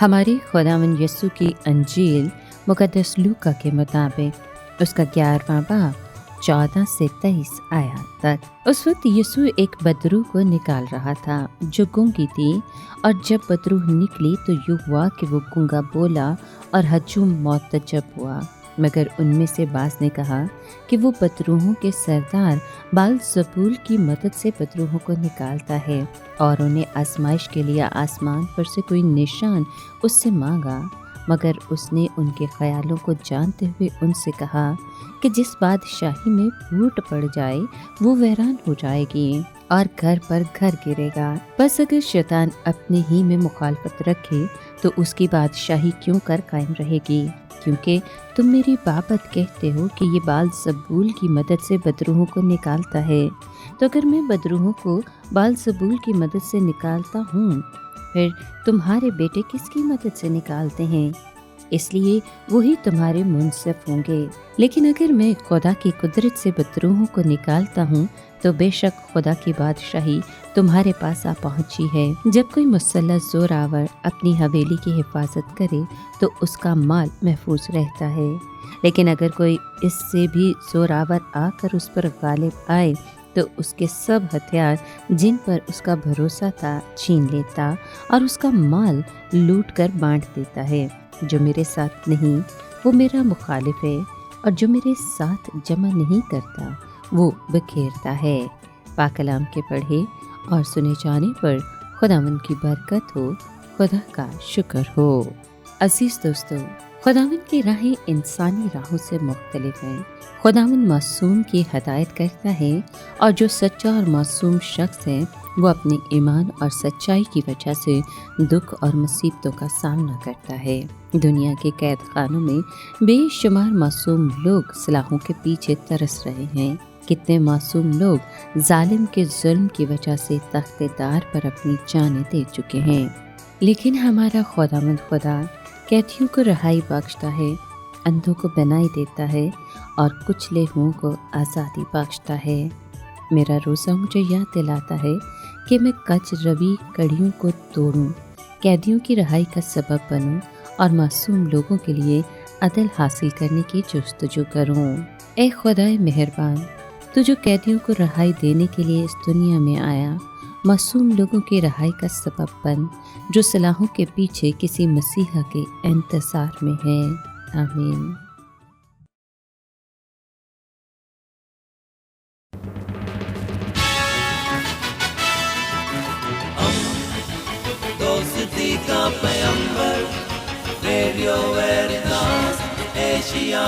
हमारे खुदावंद यीशु की अंजील मुक़द्दस लूका के मुताबिक उसका 11वां बाब 14 से 23 आयत तक। उस वक्त यीशु एक बदरूह को निकाल रहा था जो गूंगी थी, और जब बदरूह निकली तो यूँ हुआ कि वो गूंगा बोला और हजूम मुअत्तजब हुआ। मगर उनमें से बाज़ ने कहा कि वो बदरूहों के सरदार बाल-ज़बूल की मदद से बदरूहों को निकालता है, और उन्हें आजमाइश के लिए आसमान पर से कोई निशान उससे मांगा। मगर उसने उनके ख्यालों को जानते हुए उनसे कहा कि जिस बादशाही में फूट पड़ जाए वो वैरान हो जाएगी और घर पर घर गिरेगा। बस अगर शैतान अपने ही में मुखालफत रखे तो उसकी बादशाही क्यों कर कायम रहेगी? क्योंकि तुम मेरी बाबत कहते हो कि ये बाल-ज़बूल की मदद से बदरूहों को निकालता है। तो अगर मैं बदरूहों को बाल-ज़बूल की मदद से निकालता हूँ, फिर तुम्हारे बेटे किसकी मदद से निकालते हैं? इसलिए वही तुम्हारे मुंसिफ होंगे। लेकिन अगर मैं खुदा की कुदरत से बदरूहों को निकालता हूँ तो बेशक खुदा की बादशाही तुम्हारे पास आ पहुँची है। जब कोई मुसल्लह ज़ोरावर अपनी हवेली की हिफाजत करे तो उसका माल महफूज रहता है, लेकिन अगर कोई इससे भी ज़ोरावर आकर उस पर गालिब आए तो उसके सब हथियार जिन पर उसका भरोसा था छीन लेता और उसका माल लूट कर बांट देता है। जो मेरे साथ नहीं वो मेरा मुखालिफ है, और जो मेरे साथ जमा नहीं करता वो बिखेरता है। पाक कलाम के पढ़े और सुने जाने पर खुदावंद की बरकत हो, खुदा का शुक्र हो। अजीज दोस्तों, खुदावंद की राहें इंसानी राहों से मुख्तलिफ हैं। खुदावंद मासूम की हदायत करता है, और जो सच्चा और मासूम शख्स है वो अपने ईमान और सच्चाई की वजह से दुख और मुसीबतों का सामना करता है। दुनिया के कैद खानों में बेशुमार मासूम लोग सलाहों के पीछे तरस रहे हैं। कितने मासूम लोग जालिम के जुल्म की वजह से तख्तेदार पर अपनी जानें दे चुके हैं। लेकिन हमारा खुदावंद खुदा कैदियों को रहाई बख्शता है, अंधों को बनाई देता है और कुचले हुओं को आज़ादी बख्शता है। मेरा रोज़ा मुझे याद दिलाता है कि मैं कच रवि कड़ियों को तोड़ूं, कैदियों की रहाई का सबब बनूं और मासूम लोगों के लिए अदल हासिल करने की जुस्तजू करूं। ए खुदाए मेहरबान, तू जो कैदियों को रहाई देने के लिए इस दुनिया में आया, मासूम लोगों की रहाई का सबब बन, जो सलाहों के पीछे किसी मसीहा के इंतज़ार में है। आमीन। दोस्ती का पैगंबर, रेडियो वेरितास एशिया।